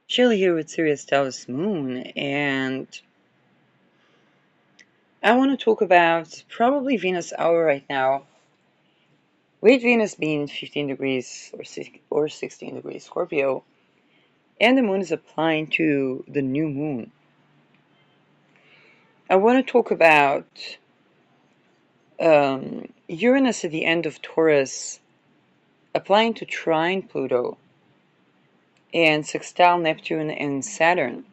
Shelley here with Sirius Taurus Moon, and I want to talk about probably Venus hour right now, with Venus being 15 degrees or 16 degrees Scorpio, and the moon is applying to the new moon. I want to talk about Uranus at the end of Taurus applying to trine Pluto and sextile Neptune and Saturn,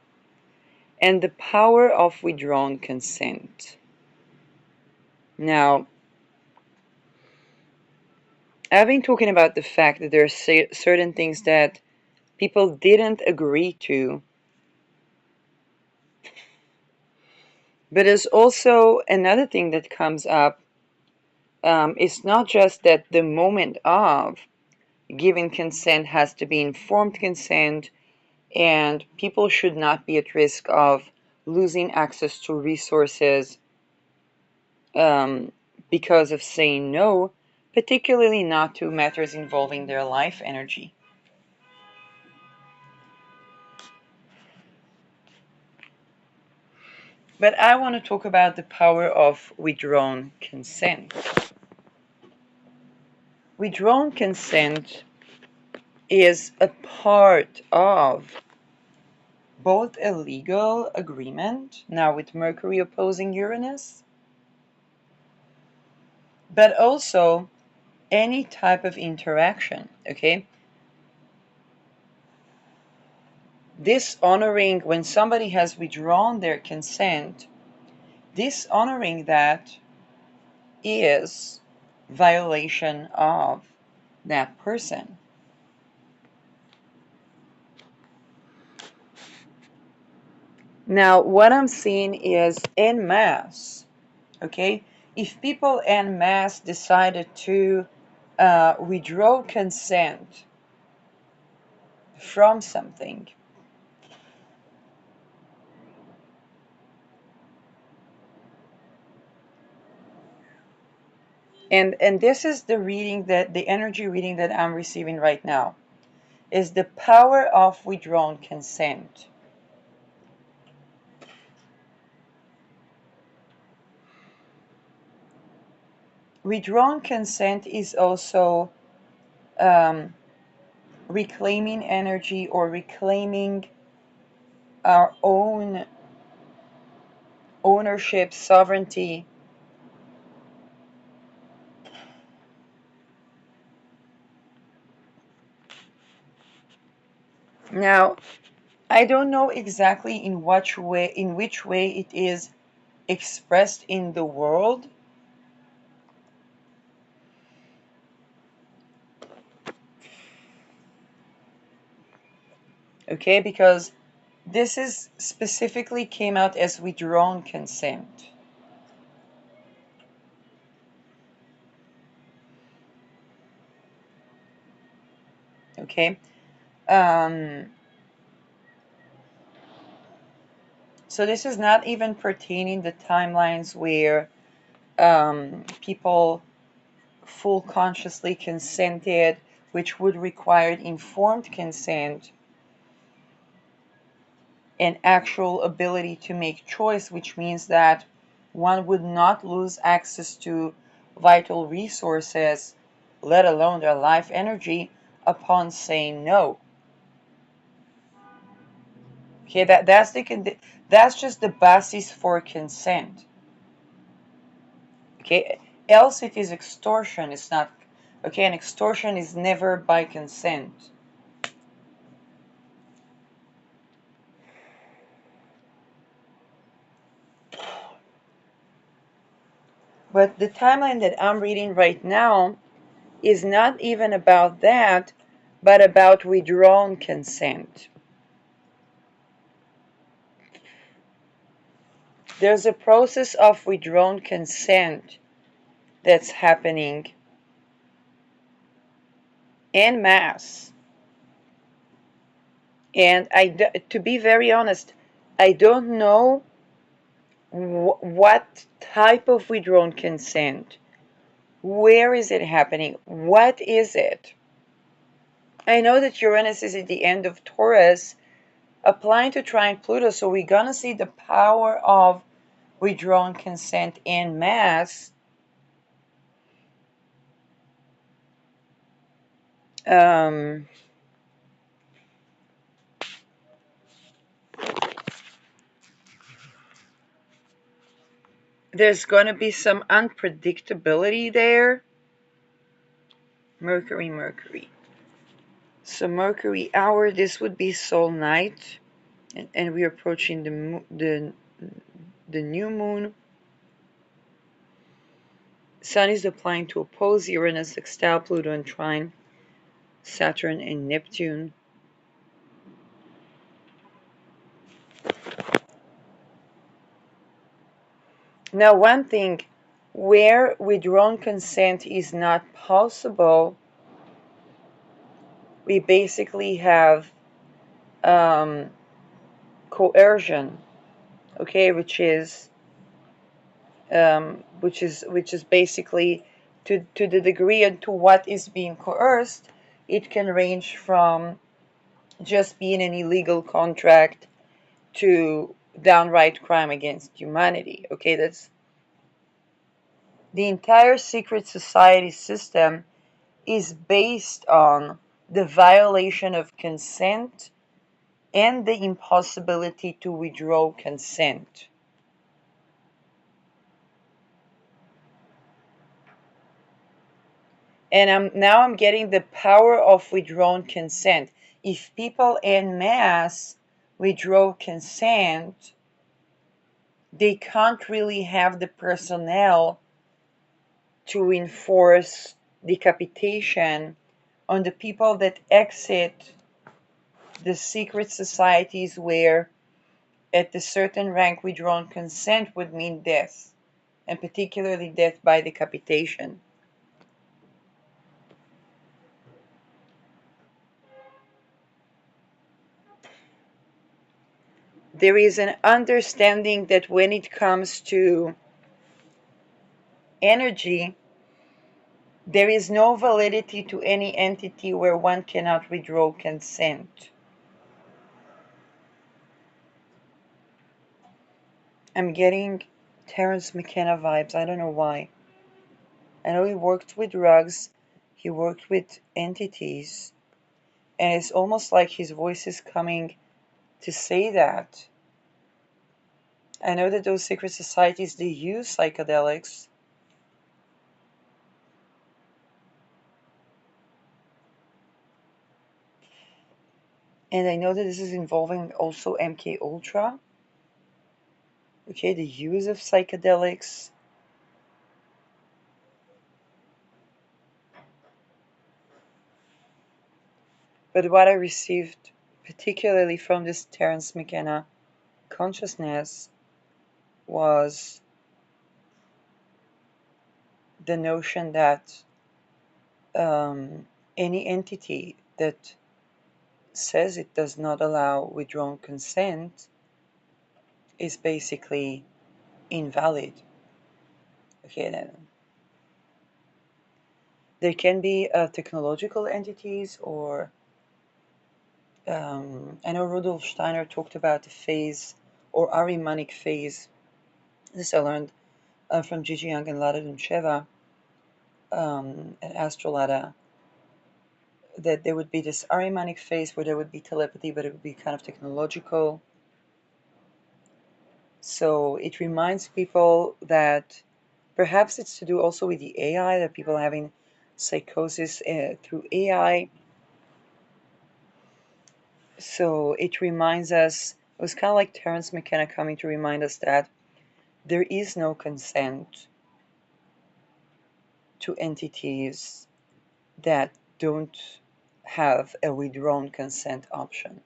and the power of withdrawn consent. Now, I've been talking about the fact that there are certain things that people didn't agree to, but there's also another thing that comes up. It's not just that the moment of giving consent has to be informed consent, and people should not be at risk of losing access to resources because of saying no, particularly not to matters involving their life energy. But I want to talk about the power of withdrawn consent. Withdrawn consent is a part of both a legal agreement, now with Mercury opposing Uranus, but also any type of interaction, okay? Dishonoring, when somebody has withdrawn their consent, dishonoring that is violation of that person. Now, what I'm seeing is en masse, okay? If people en masse decided to withdraw consent from something, and this is the reading, that the energy reading that I'm receiving right now, is the power of withdrawn consent. Withdrawn consent is also reclaiming energy, or reclaiming our own ownership, sovereignty. Now, I don't know exactly in which way it is expressed in the world. Okay, because this is specifically came out as withdrawn consent. Okay. So this is not even pertaining the timelines where people full consciously consented, which would require informed consent and actual ability to make choice, which means that one would not lose access to vital resources, let alone their life energy, upon saying no. Okay, that's just the basis for consent. Okay, else it is extortion. It's not. Okay, and extortion is never by consent. But the timeline that I'm reading right now is not even about that, but about withdrawn consent. There's a process of withdrawn consent that's happening en masse. And to be very honest, I don't know what type of withdrawn consent. Where is it happening? What is it? I know that Uranus is at the end of Taurus, applying to trine Pluto, so we're gonna see the power of withdrawn consent en masse. There's gonna be some unpredictability there. Mercury, Mercury. So Mercury hour, this would be Sol night, and we're approaching the new moon. Sun is applying to oppose Uranus, sextile Pluto, and trine Saturn and Neptune. Now, one thing where withdrawn consent is not possible, we basically have coercion, okay, which is basically to the degree and to what is being coerced. It can range from just being an illegal contract to downright crime against humanity. Okay, that's the entire secret society system is based on the violation of consent and the impossibility to withdraw consent. And now I'm getting the power of withdrawn consent. If people en masse withdraw consent, they can't really have the personnel to enforce decapitation on the people that exit the secret societies where at a certain rank withdrawn consent would mean death, and particularly death by decapitation. There is an understanding that when it comes to energy, there is no validity to any entity where one cannot withdraw consent. I'm getting Terence McKenna vibes. I don't know why. I know he worked with drugs, he worked with entities, and it's almost like his voice is coming to say that. I know that those secret societies, they use psychedelics. And I know that this is involving also MK Ultra. Okay, the use of psychedelics. But what I received, particularly from this Terence McKenna consciousness, was the notion that any entity that says it does not allow withdrawn consent is basically invalid. Okay, then there can be technological entities, or I know Rudolf Steiner talked about the phase or Ahrimanic phase. This I learned from Gigi Young and Lada Dumcheva at Astrolada, that there would be this Ahrimanic phase where there would be telepathy, but it would be kind of technological. So it reminds people that perhaps it's to do also with the AI, that people are having psychosis through AI. So it reminds us, it was kind of like Terence McKenna coming to remind us that there is no consent to entities that don't have a withdrawn consent option.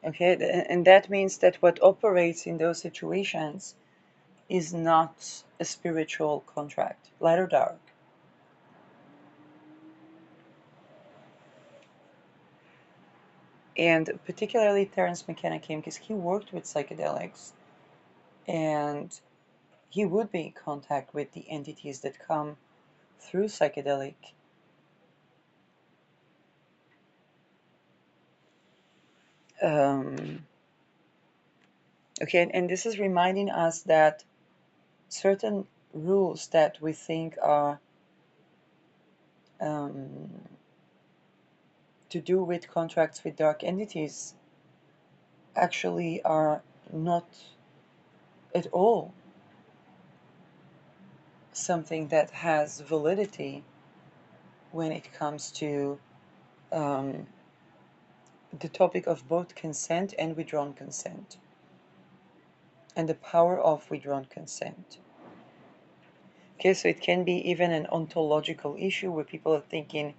Okay, and that means that what operates in those situations is not a spiritual contract, light or dark. And particularly Terence McKenna came because he worked with psychedelics, and he would be in contact with the entities that come through psychedelic. Okay, and this is reminding us that certain rules that we think are to do with contracts with dark entities actually are not at all something that has validity when it comes to the topic of both consent and withdrawn consent, and the power of withdrawn consent. Okay, so it can be even an ontological issue where people are thinking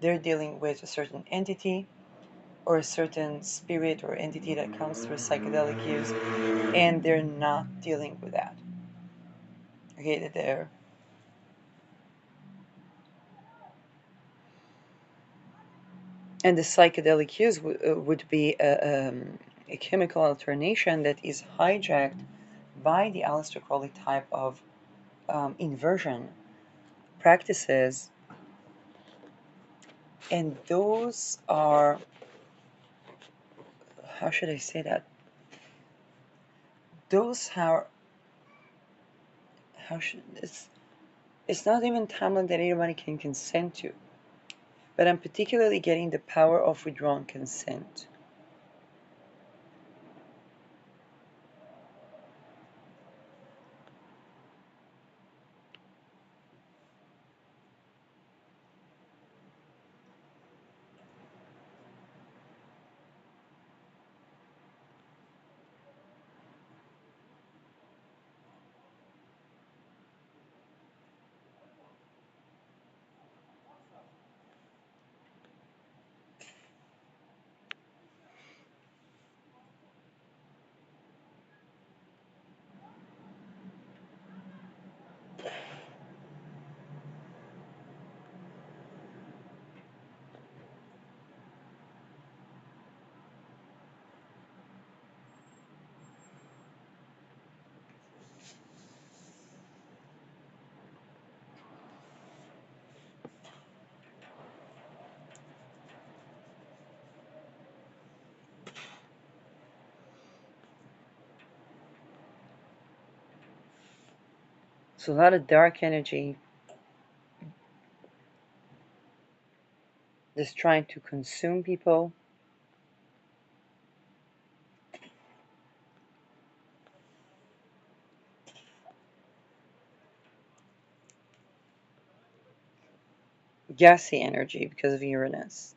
they're dealing with a certain entity or a certain spirit or entity that comes through psychedelic use, and they're not dealing with that. Okay, that they're and the psychedelic use would be a chemical alternation that is hijacked by the Aleister Crowley type of inversion practices, and those are, how should I say that? Those are, how should it's not even timeline that anybody can consent to, but I'm particularly getting the power of withdrawn consent. So a lot of dark energy just trying to consume people. Gassy energy because of Uranus.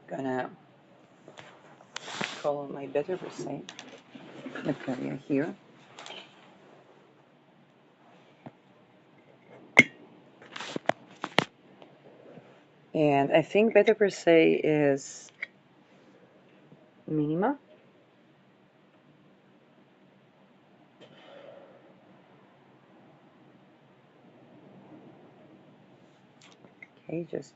Gonna call on my better person, Natalia here. And I think better per se is minima. Okay, just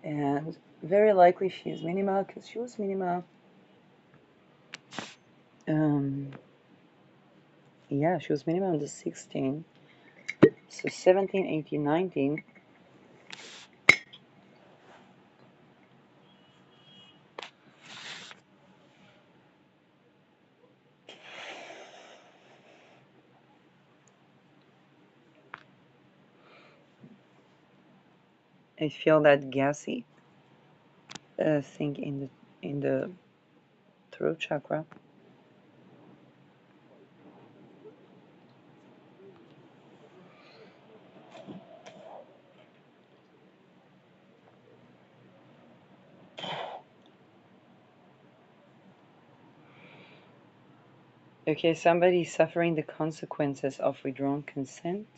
and very likely she is minima because she was minima. Yeah, she was minima on the 16. So 17, 18, 19. I feel that gassy thing in the throat chakra. Okay, somebody suffering the consequences of withdrawn consent.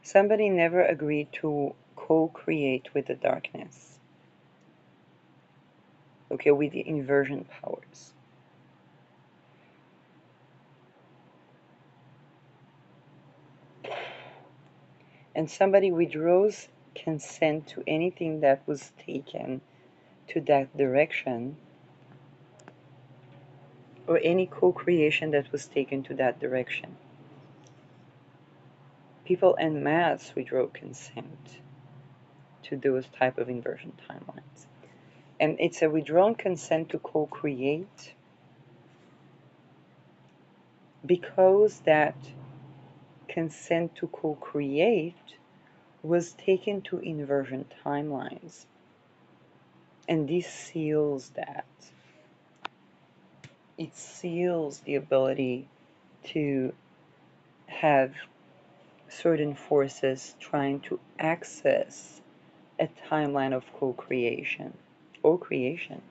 Somebody never agreed to co-create with the darkness. Okay, with the inversion powers. And somebody withdraws consent to anything that was taken to that direction, or any co-creation that was taken to that direction. People en masse withdraw consent to those type of inversion timelines. And it's a withdrawn consent to co-create because that consent to co-create was taken to inversion timelines. And this seals that. It seals the ability to have certain forces trying to access a timeline of co-creation or creation.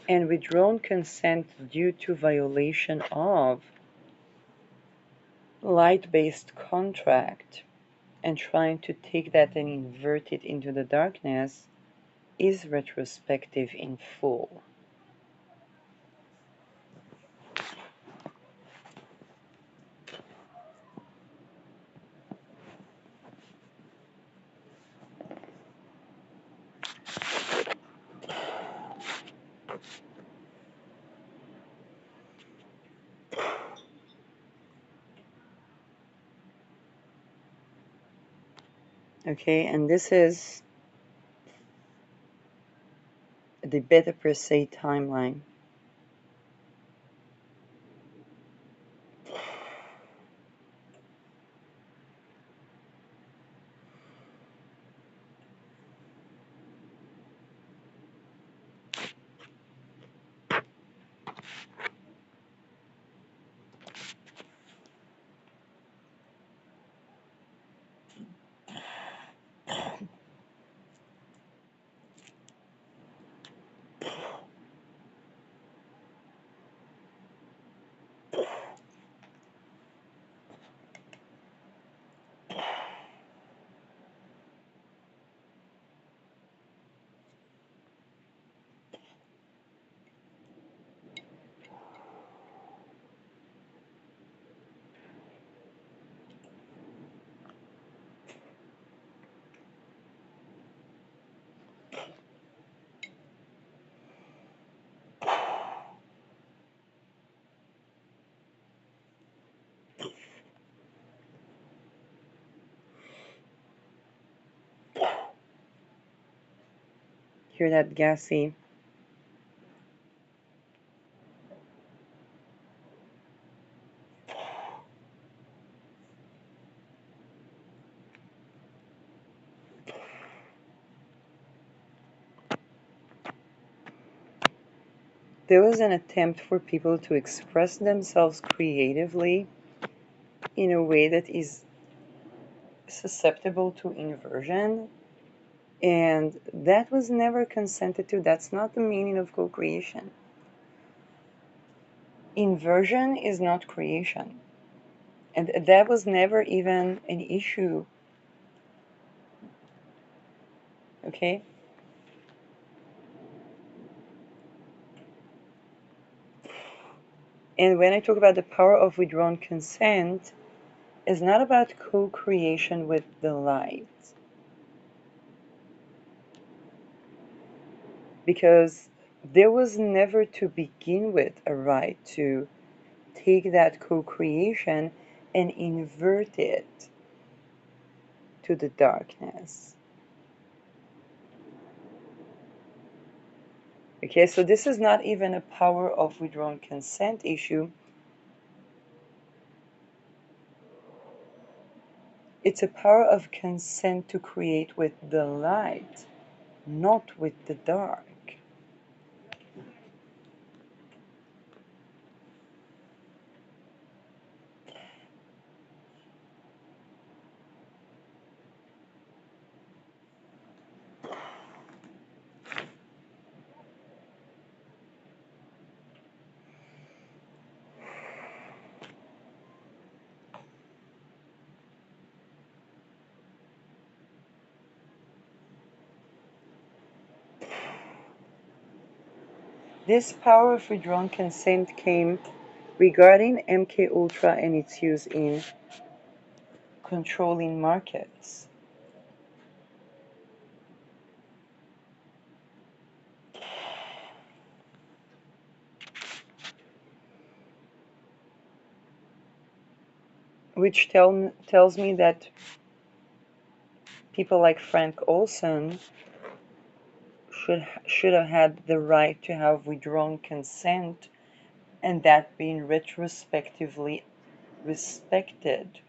And withdrawn consent due to violation of light-based contract and trying to take that and invert it into the darkness is retrospective in full. Okay, and this is the beta per se timeline. Hear that gassy? There was an attempt for people to express themselves creatively in a way that is susceptible to inversion, and that was never consented to. That's not the meaning of co-creation. Inversion is not creation, and that was never even an issue. Okay? And when I talk about the power of withdrawn consent, it's not about co-creation with the light. Because there was never to begin with a right to take that co-creation and invert it to the darkness. Okay, so this is not even a power of withdrawn consent issue. It's a power of consent to create with the light, not with the dark. This power of withdrawn consent came regarding MK Ultra and its use in controlling markets. Which tells me that people like Frank Olson should have had the right to have withdrawn consent, and that being retrospectively respected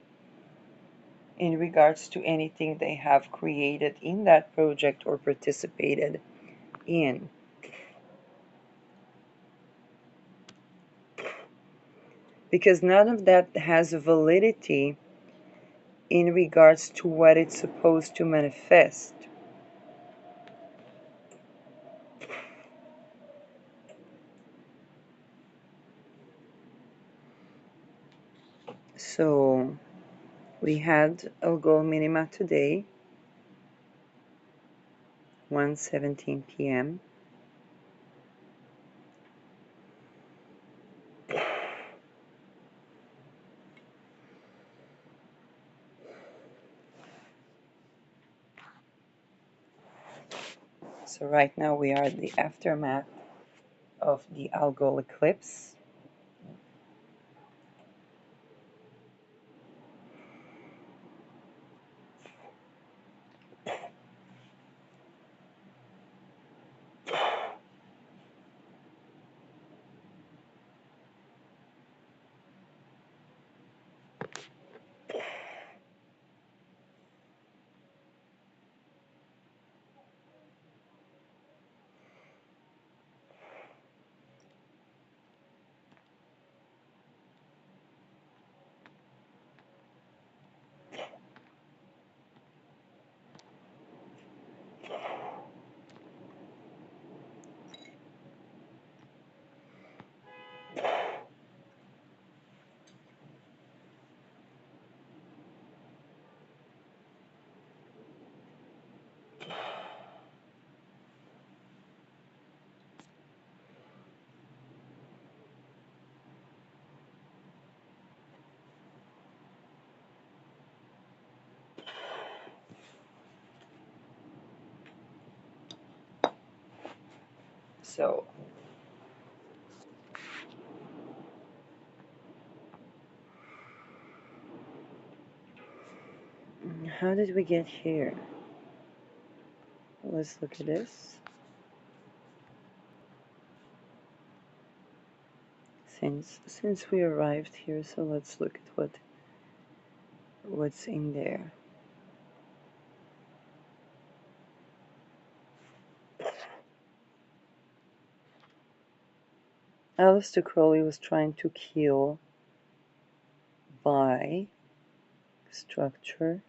in regards to anything they have created in that project or participated in. Because none of that has validity in regards to what it's supposed to manifest. So we had algo minima today, 1:17 p.m. So right now we are at the aftermath of the algal eclipse. So how did we get here? Let's look at this. Since we arrived here, so let's look at what's in there. Aleister Crowley was trying to kill by structure,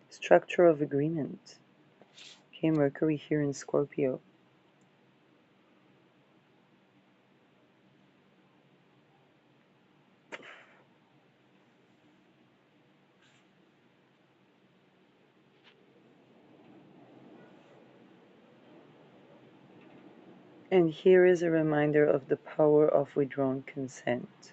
structure of agreement. Okay, Mercury here in Scorpio. And here is a reminder of the power of withdrawn consent.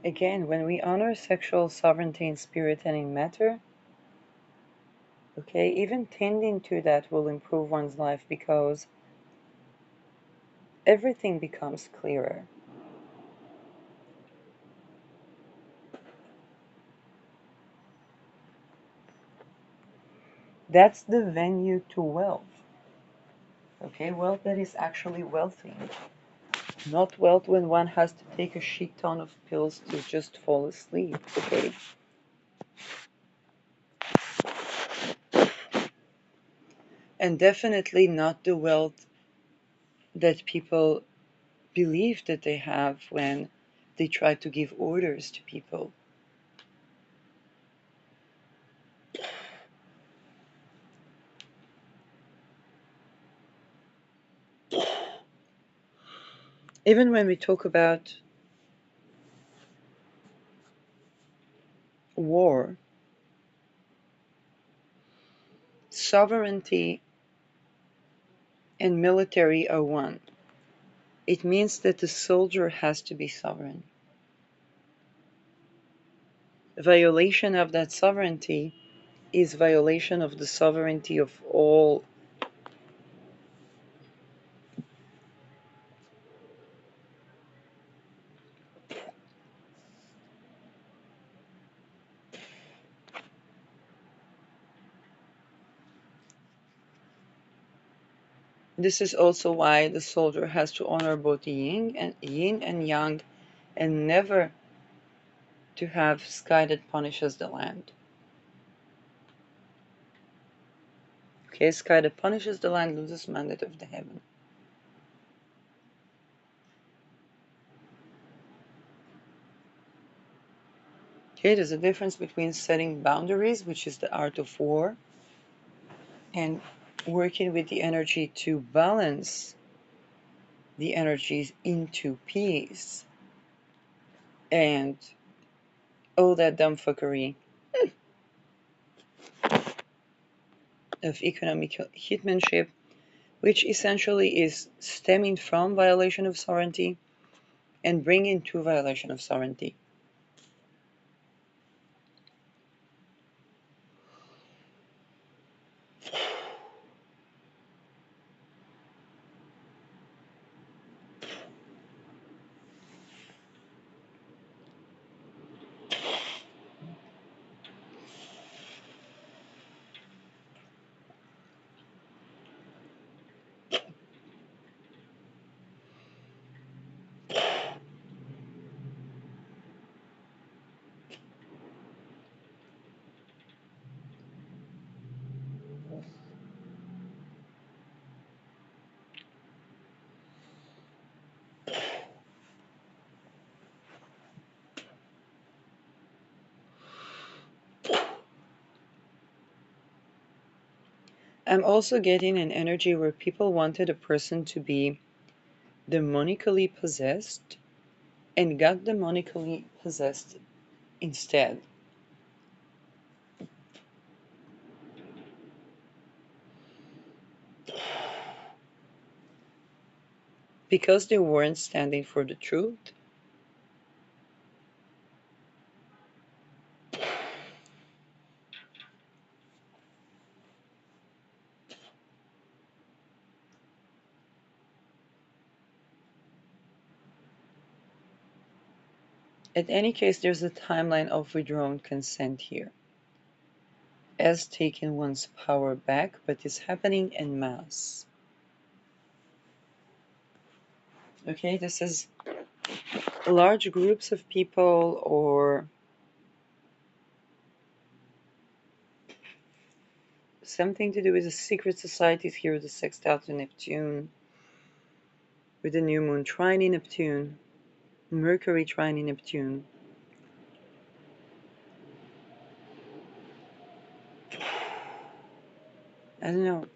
Again, when we honor sexual sovereignty in spirit and in matter, okay, even tending to that will improve one's life because everything becomes clearer. That's the venue to wealth. Okay, wealth that is actually wealthy. Not wealth when one has to take a shit ton of pills to just fall asleep, okay? And definitely not the wealth that people believe that they have when they try to give orders to people. Even when we talk about war, sovereignty and military are one. It means that the soldier has to be sovereign. Violation of that sovereignty is violation of the sovereignty of all. This is also why the soldier has to honor both yin and yang, and never to have sky that punishes the land. Okay, sky that punishes the land loses mandate of the heaven. Okay, there's a difference between setting boundaries, which is the art of war, and working with the energy to balance the energies into peace and all that dumbfuckery of economic hitmanship, which essentially is stemming from violation of sovereignty and bringing to violation of sovereignty. I'm also getting an energy where people wanted a person to be demonically possessed and got demonically possessed instead. Because they weren't standing for the truth. In any case, there's a timeline of withdrawn consent here, as taking one's power back, but it's happening en masse. Okay, this is large groups of people or something to do with the secret societies here with the sextile to Neptune, with the new moon trine in Neptune, Mercury trine in Neptune. I don't know.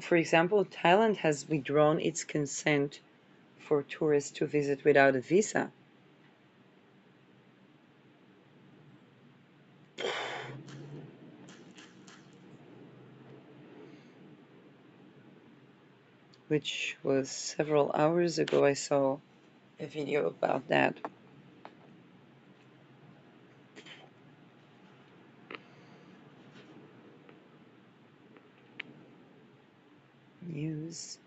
For example, Thailand has withdrawn its consent for tourists to visit without a visa. which was several hours ago. I saw a video about that. News.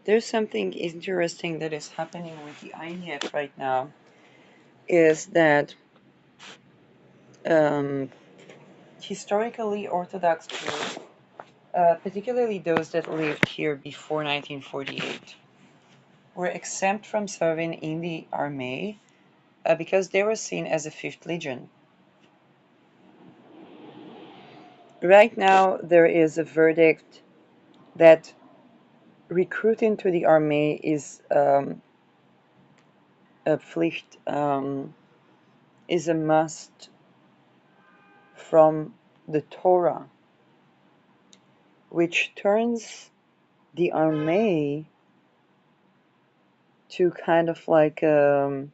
There's something interesting that is happening with the IDF right now, is that historically Orthodox Jews, particularly those that lived here before 1948, were exempt from serving in the army because they were seen as a fifth legion. Right now, there is a verdict that recruiting to the army is a pflicht, is a must from the Torah, which turns the army to kind of like the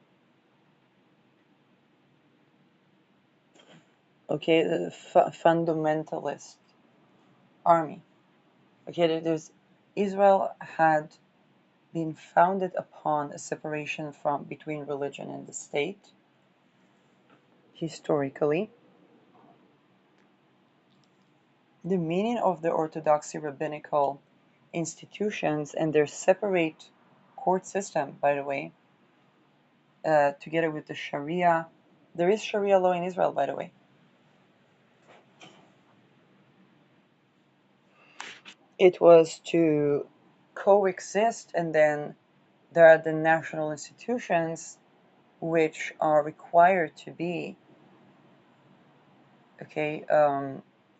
fundamentalist army. Okay, there's Israel had been founded upon a separation from between religion and the state historically. The meaning of the Orthodoxy rabbinical institutions and their separate court system, by the way, together with the Sharia. There is Sharia law in Israel, by the way. It was to coexist, and then there are the national institutions which are required to be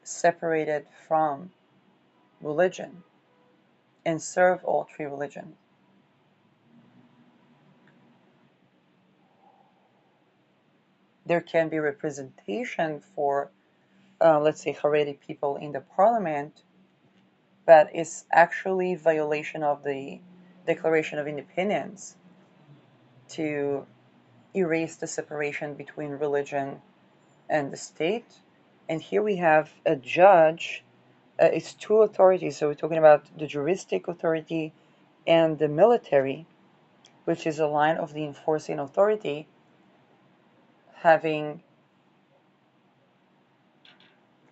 separated from religion and serve all three religions. There can be representation for, let's say, Haredi people in the parliament, but it's actually violation of the Declaration of Independence to erase the separation between religion and the state. And here we have a judge. It's two authorities, so we're talking about the juristic authority and the military, which is a line of the enforcing authority, having,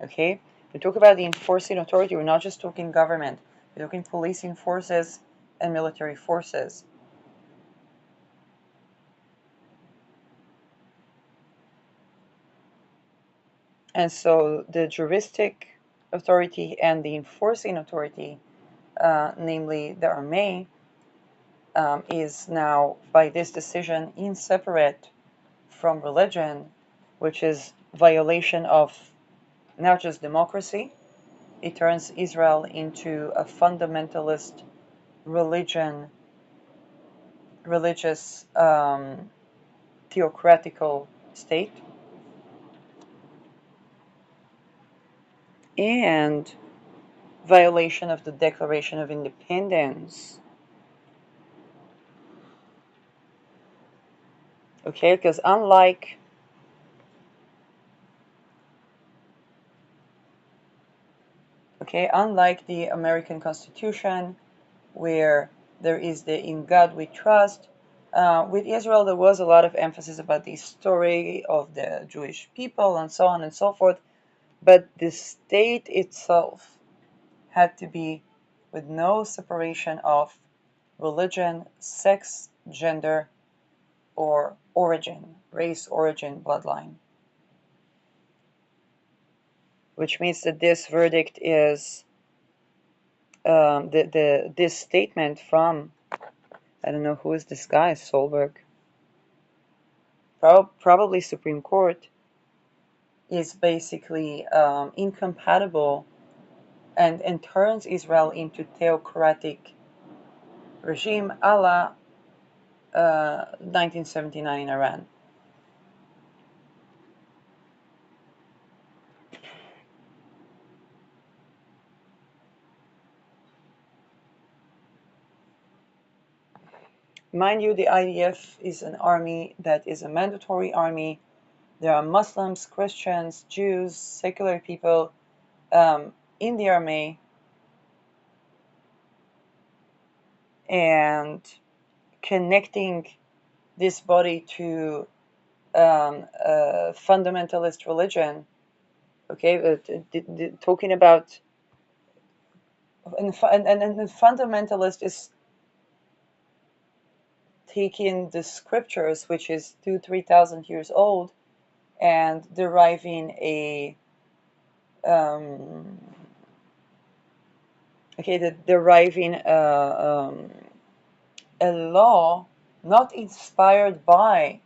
we talk about the enforcing authority, we're not just talking government, we're talking policing forces and military forces. And so the juristic authority and the enforcing authority, namely the army, is now, by this decision, inseparate from religion, which is violation of not just democracy. It turns Israel into a fundamentalist religious theocratical state, and violation of the Declaration of Independence. Okay, because unlike the American Constitution, where there is the "In God We Trust," with Israel there was a lot of emphasis about the story of the Jewish people and so on and so forth, but the state itself had to be with no separation of religion, sex, gender, or origin, race, origin, bloodline. Which means that this verdict is this statement from, I don't know who is this guy, Solberg, probably Supreme Court, is basically incompatible and turns Israel into theocratic regime a la 1979 in Iran. mind you, the IDF is an army that is a mandatory army. There are Muslims, Christians, Jews, secular people in the army, and connecting this body to a fundamentalist religion. Okay, talking about and the fundamentalist is taking the scriptures, which is 2,000-3,000 years old, and deriving a a law not inspired by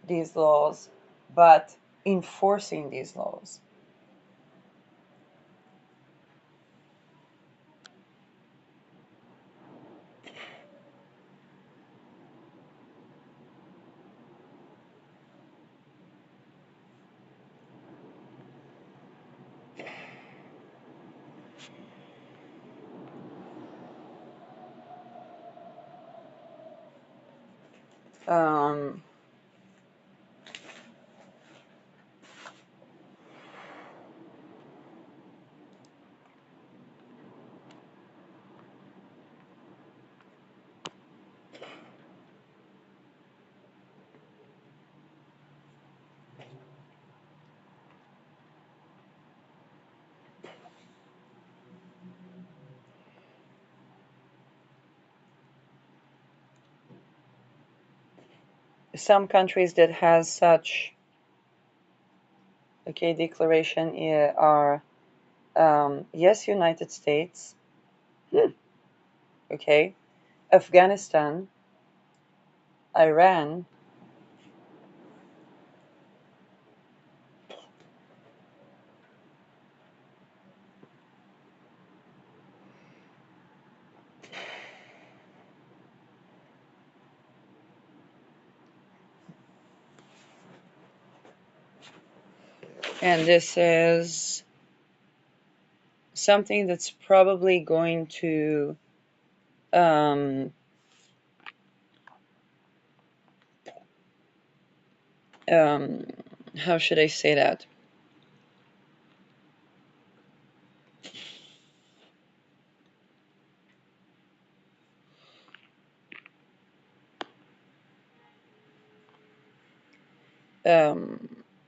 these laws, but enforcing these laws. Um, some countries that has such declaration are yes, United States, Afghanistan, Iran, and this is something that's probably going to how should I say that?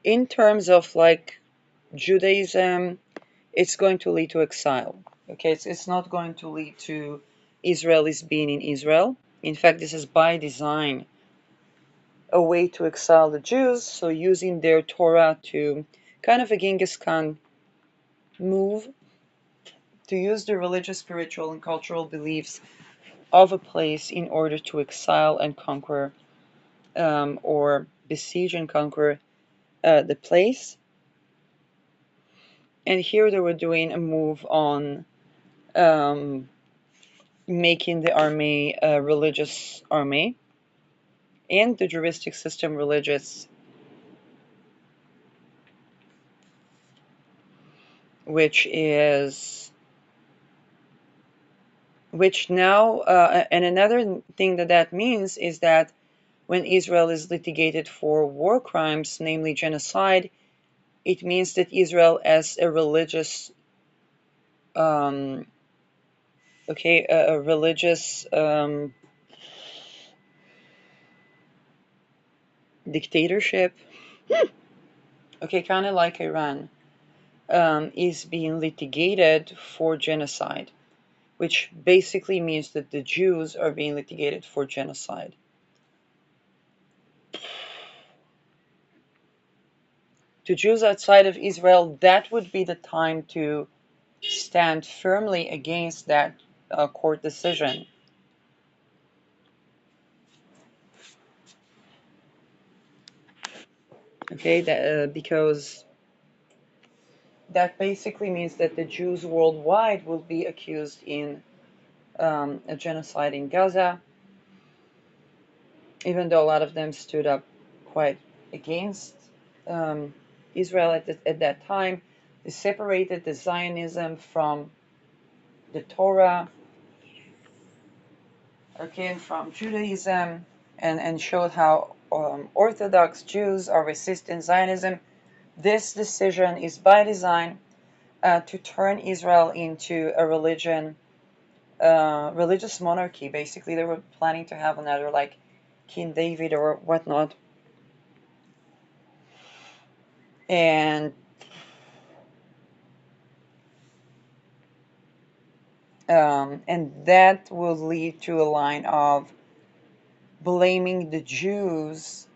In terms of like Judaism, it's going to lead to exile. Okay, it's not going to lead to Israelis being in Israel. In fact, this is by design a way to exile the Jews, so using their Torah to kind of a Genghis Khan move, to use the religious, spiritual, and cultural beliefs of a place in order to exile and conquer or besiege and conquer the place. And here they were doing a move on making the army a religious army and the juristic system religious, which now and another thing that means is that when Israel is litigated for war crimes, namely genocide, it means that Israel as a religious a religious dictatorship, kind of like Iran, is being litigated for genocide, which basically means that the Jews are being litigated for genocide. To Jews outside of Israel, that would be the time to stand firmly against that court decision. Because that basically means that the Jews worldwide will be accused in a genocide in Gaza, even though a lot of them stood up quite against Israel at that time. They separated the Zionism from the Torah. okay, and from Judaism, and showed how Orthodox Jews are resisting Zionism. This decision is by design to turn Israel into a religious monarchy. Basically, they were planning to have another like King David or whatnot, and that will lead to a line of blaming the Jews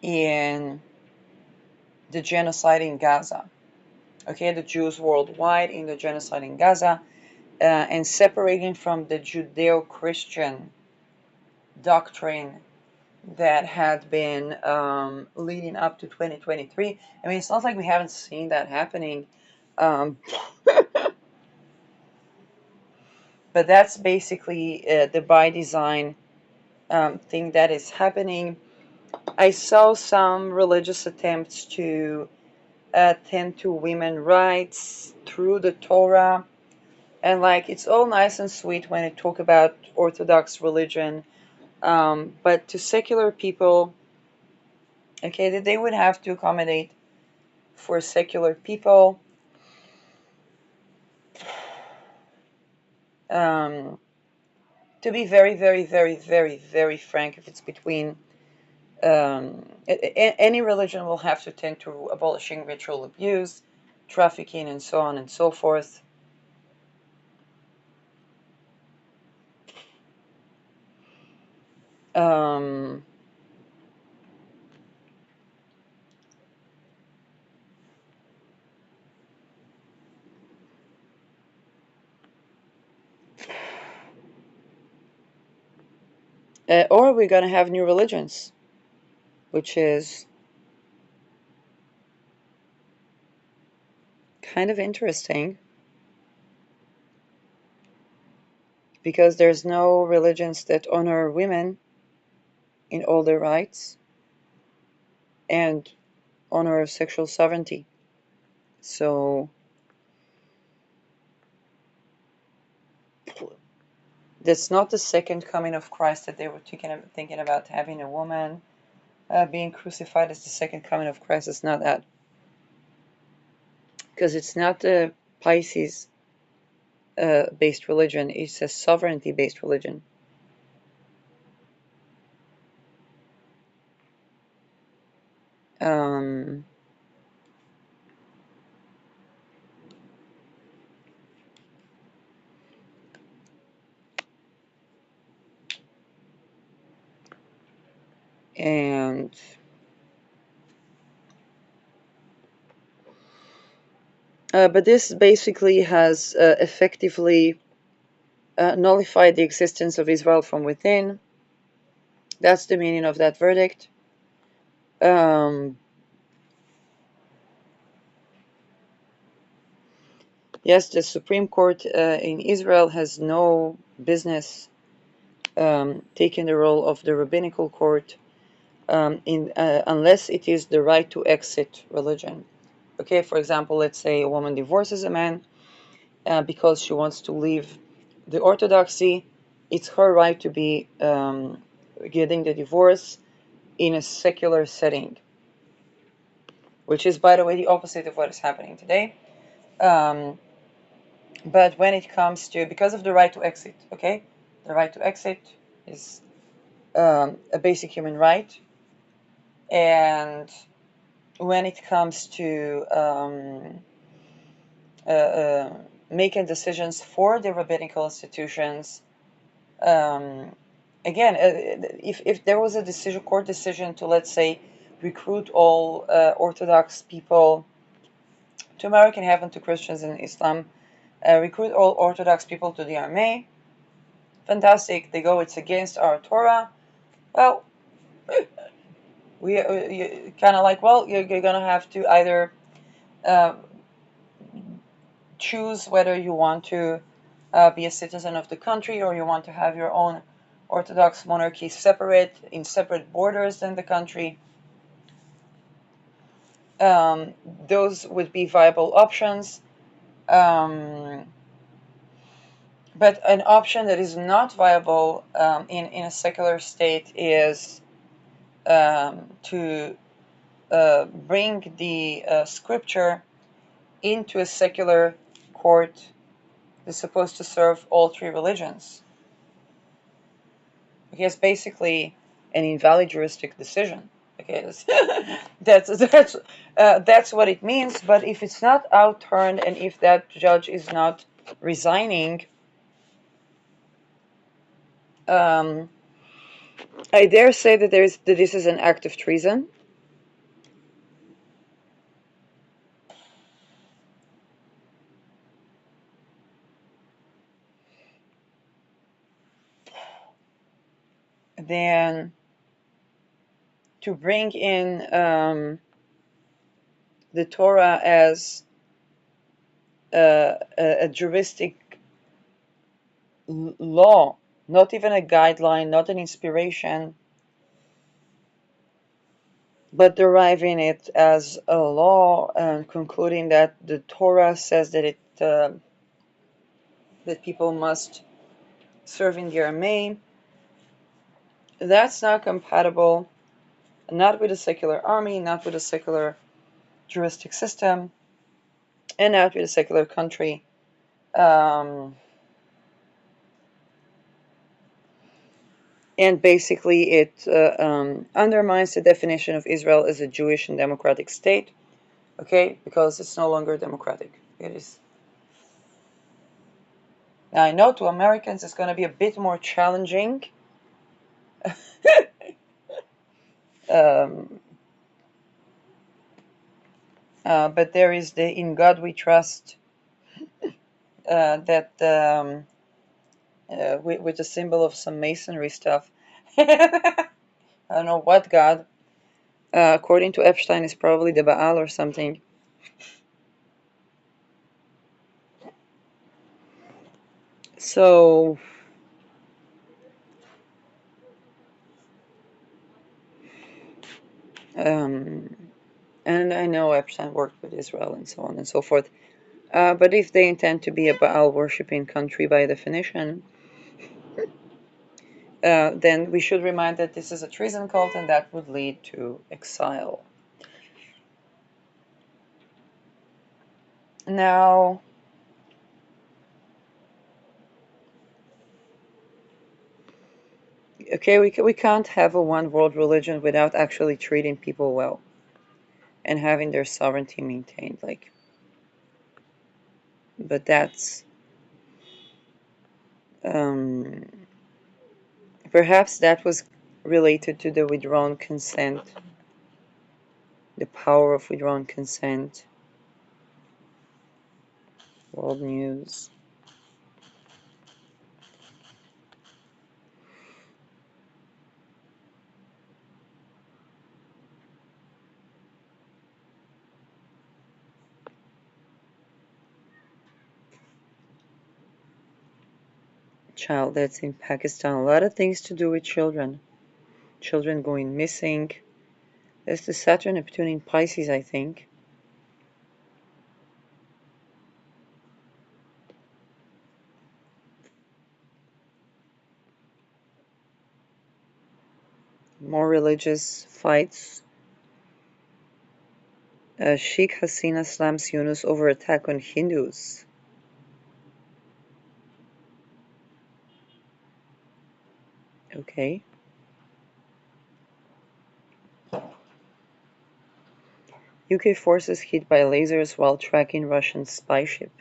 in the genocide in Gaza. Okay, the Jews worldwide in the genocide in Gaza, and separating from the Judeo-Christian doctrine that had been leading up to 2023. I mean, it's not like we haven't seen that happening, but that's basically the by design thing that is happening. I saw some religious attempts to attend to women's rights through the Torah, and like it's all nice and sweet when it talk about Orthodox religion, but to secular people, okay, that they would have to accommodate for secular people. Um, to be very, very, very, very, very frank, if it's between any religion will have to tend to abolishing ritual abuse, trafficking, and so on and so forth. Um, or we're going to have new religions, which is kind of interesting because there's no religions that honor women in all their rights and honor sexual sovereignty. So that's not the second coming of Christ that they were thinking about having a woman being crucified as the second coming of Christ. It's not that. Because it's not a Pisces based religion, it's a sovereignty based religion. Um, and but this basically has effectively nullified the existence of Israel from within. That's the meaning of that verdict. Yes, the Supreme Court in Israel has no business taking the role of the rabbinical court unless it is the right to exit religion. Okay, for example, let's say a woman divorces a man because she wants to leave the orthodoxy. It's her right to be getting the divorce in a secular setting, which is, by the way, the opposite of what is happening today. But when it comes to, because of the right to exit, okay, the right to exit is a basic human right, and when it comes to making decisions for the rabbinical institutions, again, if there was a court decision to, let's say, recruit all Orthodox people to American heaven, to Christians and Islam, recruit all Orthodox people to the army, fantastic. They go, it's against our Torah. Well, we kind of like, well, you're going to have to either choose whether you want to be a citizen of the country or you want to have your own Orthodox monarchy separate, in separate borders than the country. Those would be viable options. But an option that is not viable in a secular state is to bring the scripture into a secular court that's supposed to serve all three religions. Okay, it's basically an invalid juristic decision. Okay, that's what it means. But if it's not outturned, and if that judge is not resigning, I dare say that this is an act of treason. Then to bring in the Torah as a juristic law, not even a guideline, not an inspiration, but deriving it as a law and concluding that the Torah says that people must serve in the army. That's not compatible, not with a secular army, not with a secular juristic system, and not with a secular country. And basically, it undermines the definition of Israel as a Jewish and democratic state. Okay, because it's no longer democratic. It is. Now, I know to Americans it's going to be a bit more challenging. um, but there is the "In God We Trust" that with the symbol of some masonry stuff. I don't know what God. According to Epstein, is probably the Baal or something. So, and I know Epstein worked with Israel and so on and so forth. But if they intend to be a Baal worshipping country by definition, then we should remind that this is a treason cult and that would lead to exile. Now, okay, we can't have a one world religion without actually treating people well and having their sovereignty maintained. But that's um, perhaps that was related to the withdrawn consent, the power of withdrawn consent. World News. Child that's in Pakistan. A lot of things to do with children. Children going missing. That's the Saturn Neptune in Pisces, I think. More religious fights. Sheikh Hasina slams Yunus over attack on Hindus. Okay. UK forces hit by lasers while tracking Russian spy ship.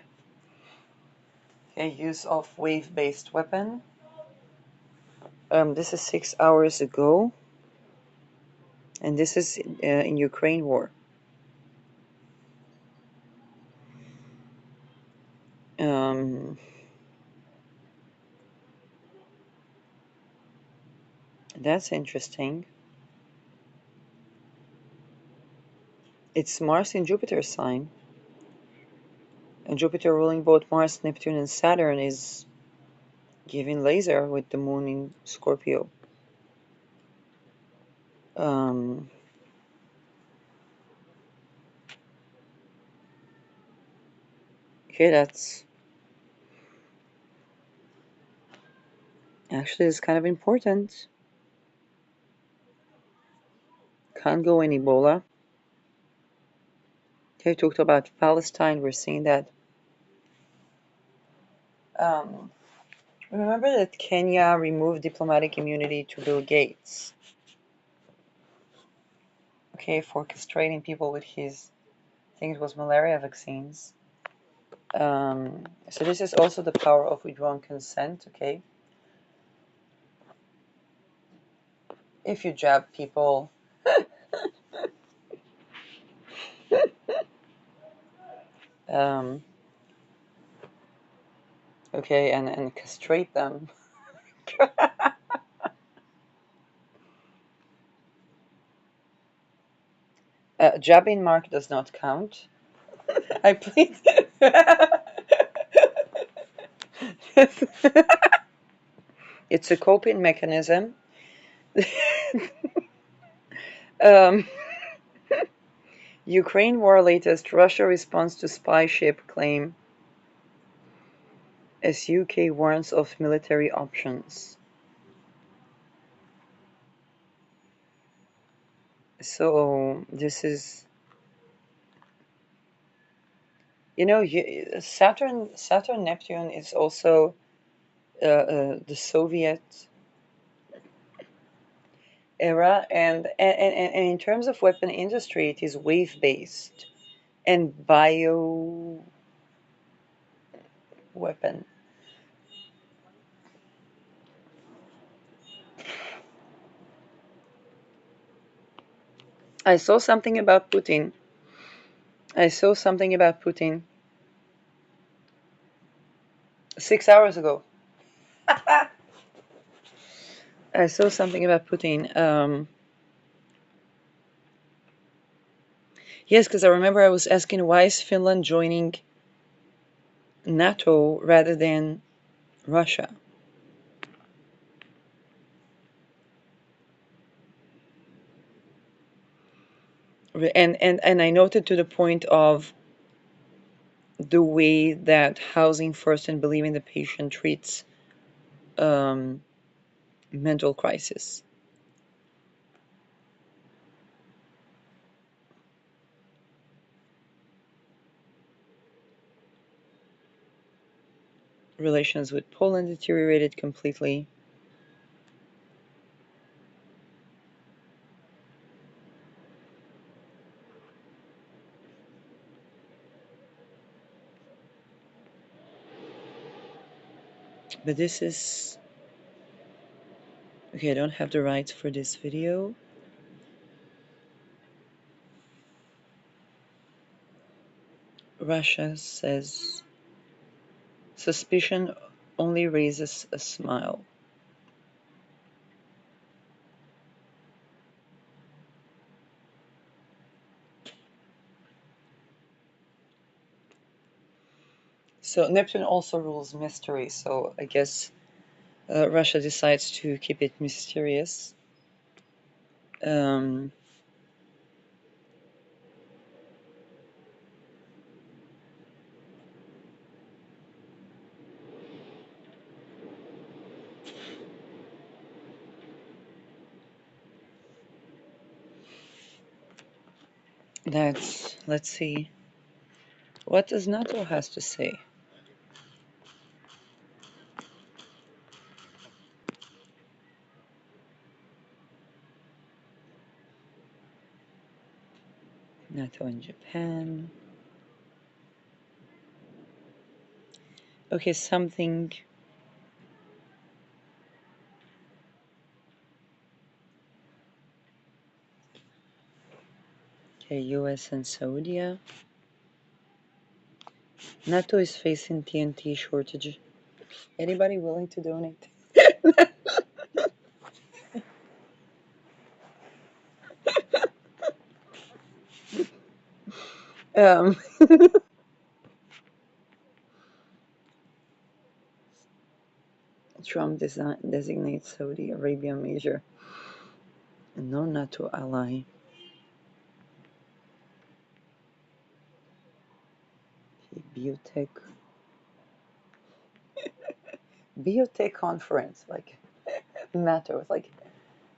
Okay, use of wave-based weapon. This is 6 hours ago. And this is in Ukraine war. That's interesting. It's Mars in Jupiter's sign. And Jupiter ruling both Mars, Neptune, and Saturn is giving laser with the moon in Scorpio. Okay, that's Actually, it's kind of important. Can't go in Ebola. Okay, talked about Palestine. We're seeing that. Um, Remember that Kenya removed diplomatic immunity to Bill Gates, okay, for castrating people with his, I think it was malaria vaccines. So this is also the power of withdrawn consent, okay? If you jab people, um, okay, and castrate them. Jabbing mark does not count. I plead. It's a coping mechanism. um, Ukraine war latest Russia response to spy ship claim as UK warns of military options. So this is, Saturn Neptune is also the Soviet era, and in terms of weapon industry, it is wave based and bio weapon. I saw something about Putin. I saw something about Putin 6 hours ago. I saw something about Putin. Yes, because I remember I was asking why is Finland joining NATO rather than Russia? And I noted to the point of the way that housing first and believing the patient treats um, mental crisis. Relations with Poland deteriorated completely. But this is okay. I don't have the rights for this video. Russia says suspicion only raises a smile. So Neptune also rules mystery. So I guess Russia decides to keep it mysterious. Um, let's see. What does NATO has to say? NATO and Japan. Okay, something. Okay, US and Saudi. NATO is facing TNT shortage. Anybody willing to donate? um, Trump designates Saudi Arabia major non-NATO ally. Biotech conference, like NATO is like,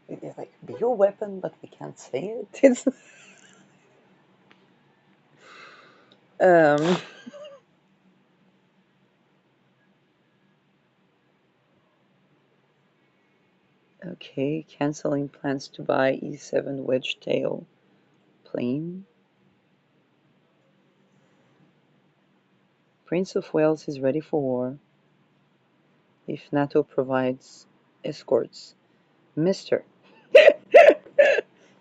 it's like, be your weapon, but we can't say it. It's, um, okay, canceling plans to buy E7 wedge tail plane. Prince of Wales is ready for war if NATO provides escorts. Mister,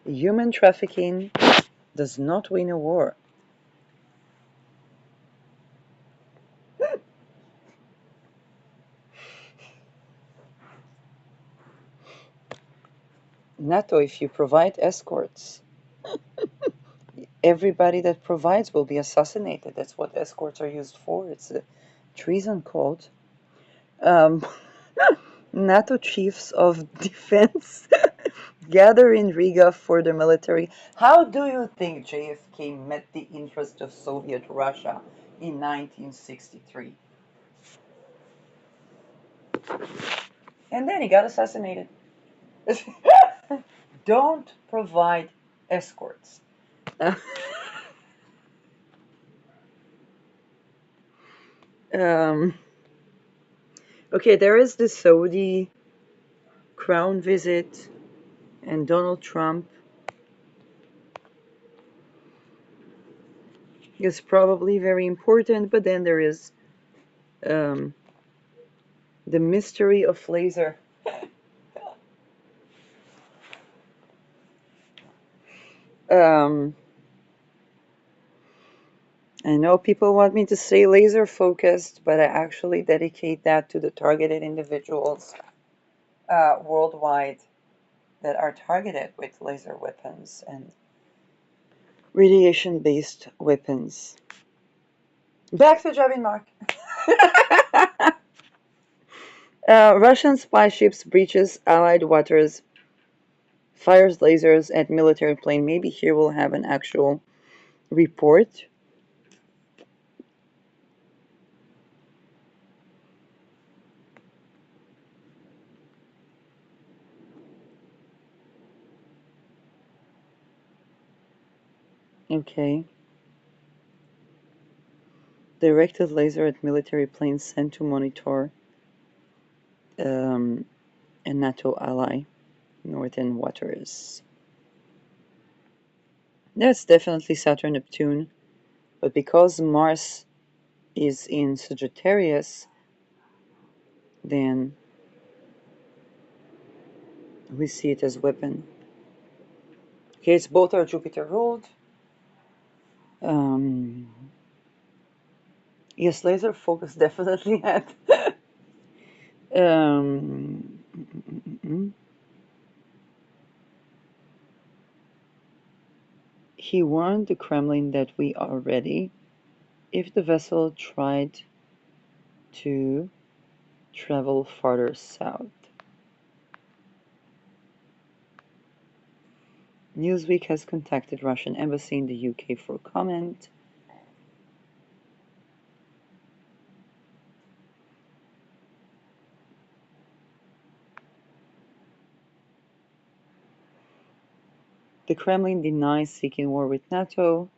human trafficking does not win a war. NATO, if you provide escorts, everybody that provides will be assassinated. That's what escorts are used for. It's a treason code. Um, NATO chiefs of defense gather in Riga for the military. How do you think JFK met the interest of Soviet Russia in 1963? And then he got assassinated. Don't provide escorts. Um, okay, there is the Saudi crown visit and Donald Trump is probably very important, but then there is um, the mystery of laser. Um, I know people want me to say laser focused, but I actually dedicate that to the targeted individuals worldwide that are targeted with laser weapons and radiation based weapons. Back to Javin Mark. Russian spy ships breaches Allied waters, fires lasers at military plane. Maybe here we'll have an actual report. Okay. Directed laser at military planes sent to monitor a NATO ally, northern waters. That's definitely Saturn Neptune, but because Mars is in Sagittarius, then we see it as weapon. Okay, it's both are Jupiter ruled. Um, yes, laser focus definitely had. um, he warned the Kremlin that we are ready if the vessel tried to travel farther south. Newsweek has contacted Russian embassy in the UK for comment. The Kremlin denies seeking war with NATO.